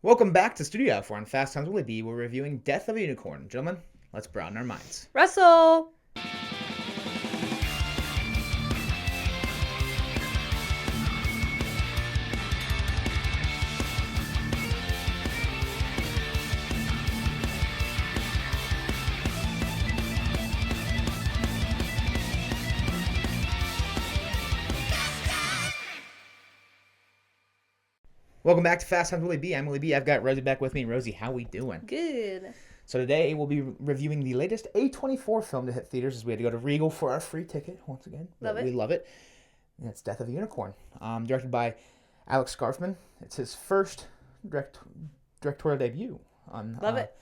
Welcome back to Studio F4 on Fast Times Willy B. We're reviewing Death of a Unicorn. Gentlemen, let's broaden our minds. Russell! Welcome back to Fast Times Willy B. I'm Willy B. I've got Rosie back with me. Rosie, how we doing? Good. So today we'll be reviewing the latest A24 film to hit theaters as we had to go to Regal for our free ticket once again. Love it. We love it. And it's Death of a Unicorn. Directed by Alex Garfman. It's his first directorial debut on Love it.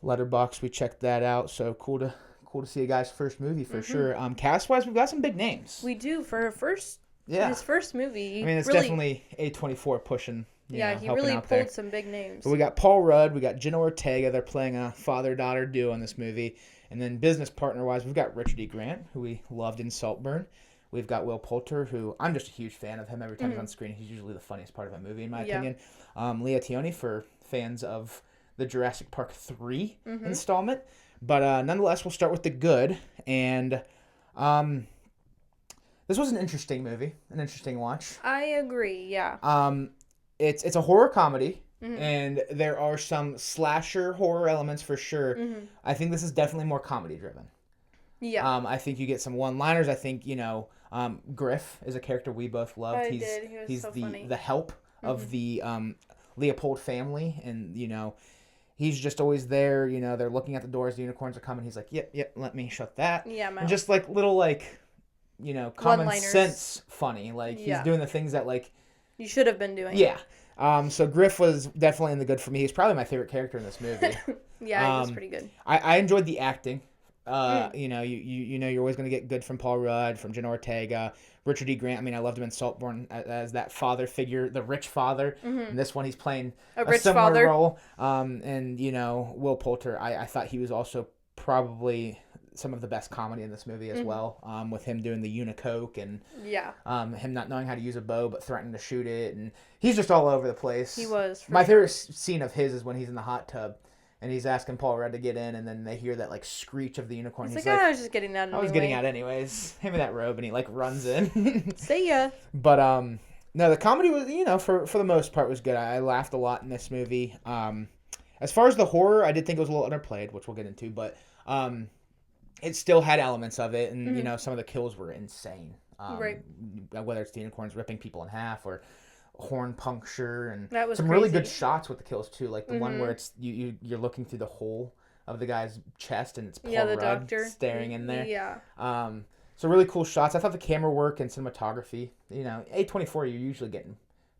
Letterboxd. We checked that out. So cool to see a guy's first movie for sure. Cast-wise, we've got some big names. We do for his first movie. I mean, it's really, definitely A24 pushing. he helping really out pulled there. some big names. But we got Paul Rudd, we got Jenna Ortega. They're playing a father-daughter duo in this movie. And then business partner-wise, we've got Richard E. Grant, who we loved in Saltburn. We've got Will Poulter, who I'm just a huge fan of him. Every time he's on screen, he's usually the funniest part of a movie, in my opinion. Leah Tioni for fans of the Jurassic Park 3 installment. But nonetheless, we'll start with the good. And this was an interesting movie, an interesting watch. I agree, yeah. It's a horror comedy, and there are some slasher horror elements for sure. I think this is definitely more comedy driven. Yeah. I think you get some one-liners. I think Griff is a character we both loved. He was so funny. The help of the Leopold family, and he's just always there. They're looking at the doors. The unicorns are coming. He's like, yep, let me shut that. Yeah, and just like little common One-liners. sense funny. He's doing the things that you should have been doing. Yeah. So Griff was definitely in the good for me. He's probably my favorite character in this movie. Yeah, he was pretty good. I enjoyed the acting. You're always going to get good from Paul Rudd, from Jenna Ortega, Richard E. Grant. I mean, I loved him in Saltburn as that father figure, the rich father. In this one, he's playing A rich similar father. role. And Will Poulter, I thought he was also probably some of the best comedy in this movie as well, with him doing the unicoke and him not knowing how to use a bow but threatening to shoot it, and he's just all over the place. He was. My favorite scene of his is when he's in the hot tub and he's asking Paul Rudd to get in, and then they hear that screech of the unicorn. He's like, I was just getting out anyway. I was getting out anyways. Hand me that robe, and he runs in. See ya. But no, the comedy was for the most part was good. I laughed a lot in this movie. As far as the horror, I did think it was a little underplayed, which we'll get into, but it still had elements of it, and some of the kills were insane. Right. Whether it's the unicorns ripping people in half or horn puncture, and that was some crazy. really good shots with the kills too, like the one where it's you're looking through the hole of the guy's chest and it's Paul the Rudd doctor staring in there. Yeah. So really cool shots. I thought the camera work and cinematography, A24, you're usually getting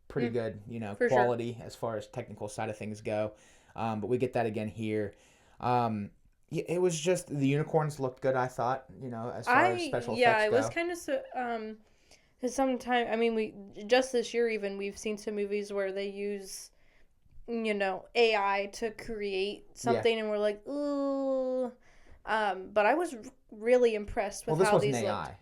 pretty good, quality as far as technical side of things go. But we get that again here. It was just the unicorns looked good, I thought, as far as special effects Yeah, it go. was kind of because sometimes, I mean, we just this year even we've seen some movies where they use, AI to create something, and we're like, ooh. But I was really impressed with how these looked. This wasn't AI.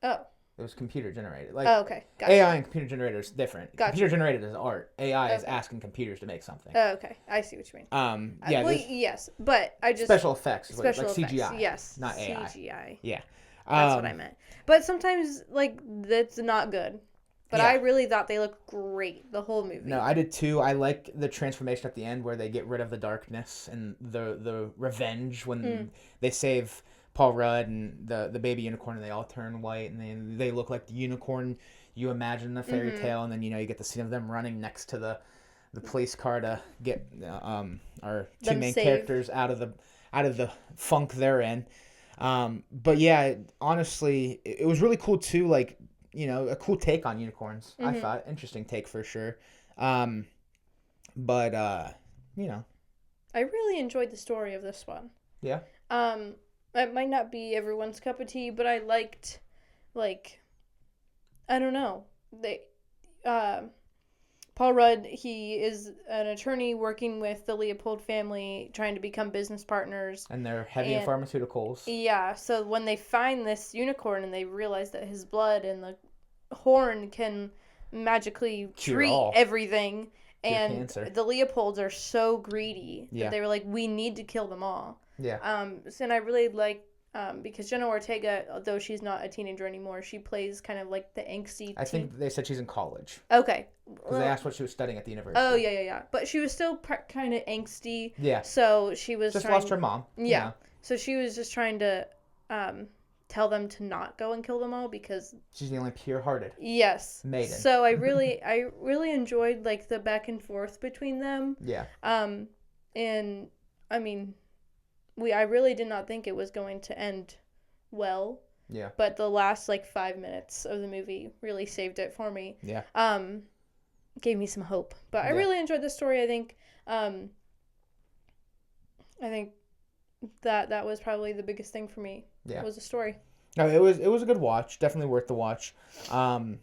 Oh. It was computer generated. Okay. Gotcha. AI and computer generated is different. Gotcha. Computer generated is art. AI is asking computers to make something. Oh, okay. I see what you mean. Yes, but I just special effects, special like effects. CGI. Yes, not AI. CGI. Yeah, that's what I meant. But sometimes that's not good. But I really thought they looked great the whole movie. No, I did too. I like the transformation at the end where they get rid of the darkness and the revenge when they save Paul Rudd and the baby unicorn, and they all turn white, and then they look like the unicorn you imagine in the fairy tale, and then you get the scene of them running next to the police car to get our two main characters out of the funk they're in. But yeah, honestly, it was really cool too. A cool take on unicorns. I thought interesting take for sure. But I really enjoyed the story of this one. Yeah. It might not be everyone's cup of tea, but I liked, I don't know. Paul Rudd, he is an attorney working with the Leopold family, trying to become business partners. And they're heavy in pharmaceuticals. Yeah, so when they find this unicorn and they realize that his blood and the horn can magically treat everything, And cancer. the Leopolds are so greedy Yeah. that they were like, we need to kill them all. Yeah. And I really like, because Jenna Ortega, although she's not a teenager anymore, she plays kind of like the angsty I think they said she's in college. Okay. Because they asked what she was studying at the university. Oh, yeah. But she was still kind of angsty. Yeah. So she was just lost her mom. Yeah. So she was just trying to tell them to not go and kill them all because she's the only pure-hearted. Yes. Maiden. So I really enjoyed like the back and forth between them. Yeah. And I mean, I really did not think it was going to end well. Yeah. But the last like 5 minutes of the movie really saved it for me. Yeah. Gave me some hope. But I really enjoyed the story. I think that was probably the biggest thing for me. Yeah. Was the story. No, it was a good watch. Definitely worth the watch. Jenna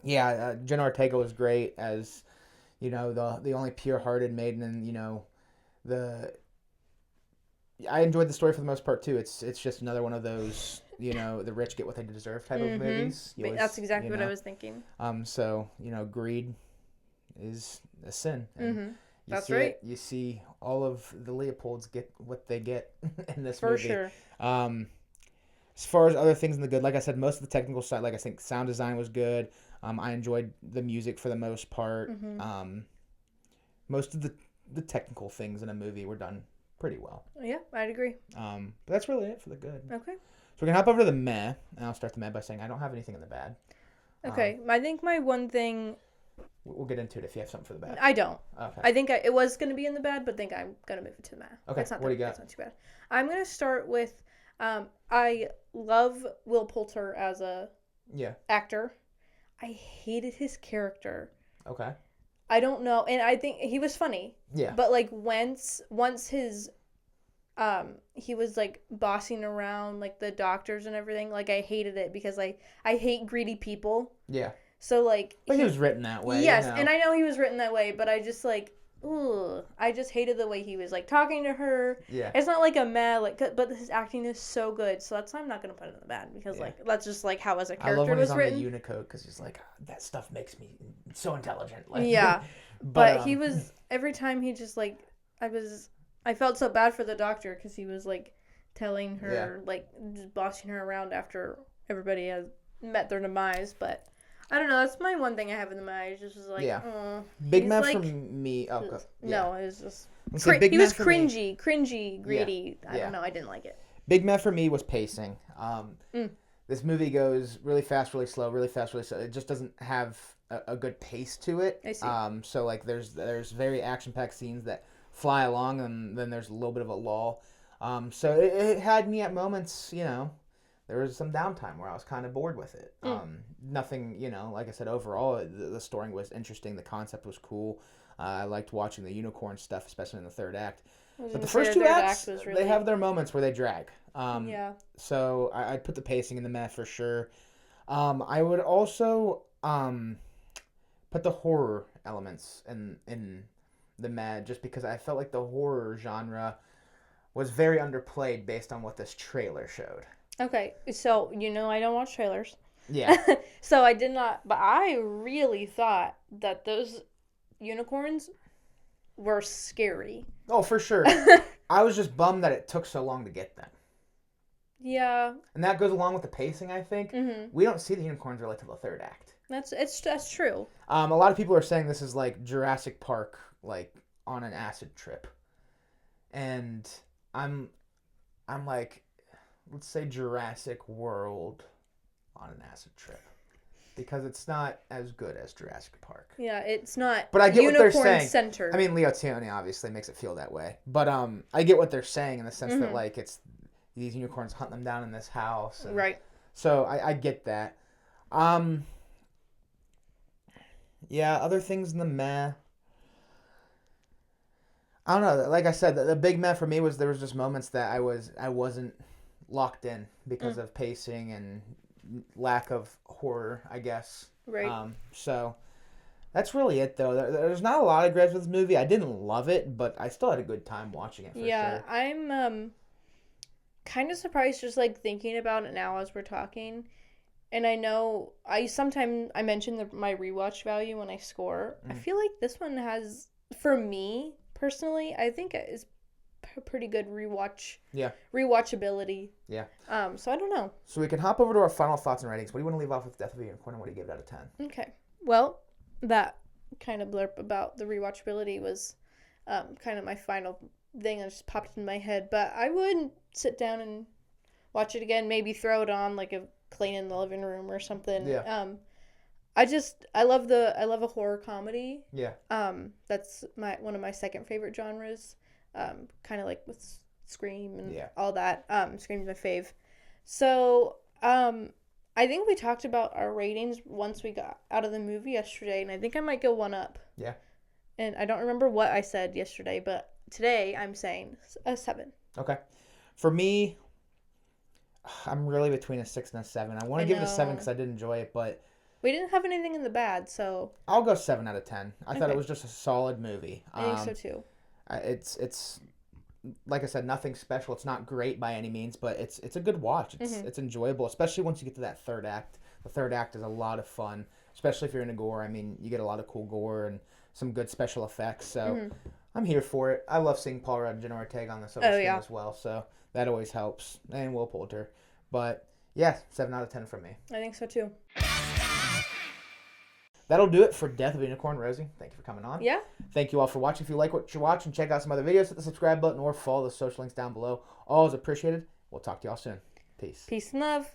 Ortega was great as, the only pure-hearted maiden, and I enjoyed the story for the most part too. It's just another one of those, the rich get what they deserve type of movies. That's exactly what I was thinking. So greed is a sin. And That's right. You see all of the Leopolds get what they get in this for movie. Sure. As far as other things in the good, like I said, most of the technical side, like I think sound design was good. I enjoyed the music for the most part. Most of the technical things in a movie were done pretty well. Yeah, I'd agree. But that's really it for the good. Okay. So we can hop over to the meh, and I'll start the meh by saying I don't have anything in the bad. Okay, I think my one thing... We'll get into it if you have something for the bad. I don't. Okay. I think it was going to be in the bad, but I think I'm going to move it to the meh. Okay, what do you got? That's not too bad. I'm going to start with... I love Will Poulter as a actor. I hated his character. Okay. I don't know, and I think he was funny. Yeah. But like once his he was like bossing around like the doctors and everything, like I hated it because I hate greedy people. Yeah. So like But he was written that way. Yes, and I know he was written that way, but I just like I just hated the way he was like talking to her. Yeah. It's not like a mad but his acting is so good, so that's why I'm not gonna put it in the bad because like that's just like how as a character was written. I love when he's on the Unicode because he's like that stuff makes me so intelligent. Like, yeah, but he was every time he just like I felt so bad for the doctor because he was like telling her like just bossing her around after everybody has met their demise, but. I don't know. That's my one thing I have in the mind. It's just like, Big meh for me. Oh, no, it was just. He was cringy, greedy. I don't know. I didn't like it. Big meh for me was pacing. This movie goes really fast, really slow, really fast, really slow. It just doesn't have a good pace to it. I see. So like, there's very action-packed scenes that fly along, and then there's a little bit of a lull. So it had me at moments, there was some downtime where I was kind of bored with it. Nothing, like I said, overall, the story was interesting. The concept was cool. I liked watching the unicorn stuff, especially in the third act. But the first two acts, they have their moments where they drag. So I'd put the pacing in the meh for sure. I would also put the horror elements in the meh just because I felt like the horror genre was very underplayed based on what this trailer showed. Okay, so I don't watch trailers. Yeah. So I did not, but I really thought that those unicorns were scary. Oh, for sure. I was just bummed that it took so long to get them. Yeah. And that goes along with the pacing, I think. We don't see the unicorns really till the third act. That's true. A lot of people are saying this is like Jurassic Park, like on an acid trip. And I'm like, let's say Jurassic World on an acid trip. Because it's not as good as Jurassic Park. Yeah, it's not. But I get what they're saying. Center. I mean, Leo Tioni obviously makes it feel that way. But I get what they're saying in the sense that like it's these unicorns hunt them down in this house. And right. So I get that. Yeah, other things in the meh. I don't know. Like I said, the big meh for me was there was just moments that I wasn't locked in because of pacing and lack of horror, I guess. Right. So that's really it, though. There's not a lot of gripes with this movie. I didn't love it, but I still had a good time watching it. For sure. I'm kind of surprised just like thinking about it now as we're talking. and I know I mentioned my rewatch value when I score. I feel like this one has, for me personally, I think it is pretty good rewatchability. Yeah. So I don't know. So we can hop over to our final thoughts and ratings. What do you want to leave off with Death of a Unicorn, and what do you give it out of 10? Okay. Well, that kind of blurb about the rewatchability was kind of my final thing that just popped in my head. But I would sit down and watch it again. Maybe throw it on like a cleaning the living room or something. Yeah. I love a horror comedy. Yeah. That's one of my second favorite genres. Kind of like with Scream and Yeah. all that. Scream's my fave. So, I think we talked about our ratings once we got out of the movie yesterday, and I think I might go one up. Yeah. And I don't remember what I said yesterday, but today I'm saying a 7. Okay. For me, I'm really between a 6 and a 7. I want to give it a 7 because I did enjoy it, but we didn't have anything in the bad, so I'll go 7 out of 10. I thought Okay. it was just a solid movie. I think so too. It's like I said, nothing special. It's not great by any means, but it's a good watch. It's enjoyable, especially once you get to that third act. The third act is a lot of fun, especially if you're into gore. I mean, you get a lot of cool gore and some good special effects. So I'm here for it. I love seeing Paul Rudd and Jenna Ortega on the silver screen as well. So that always helps. And Will Poulter. But yeah, 7 out of 10 from me. I think so too. That'll do it for Death of a Unicorn. Rosie, thank you for coming on. Yeah. Thank you all for watching. If you like what you're watching, check out some other videos. Hit the subscribe button or follow the social links down below. Always appreciated. We'll talk to y'all soon. Peace. Peace and love.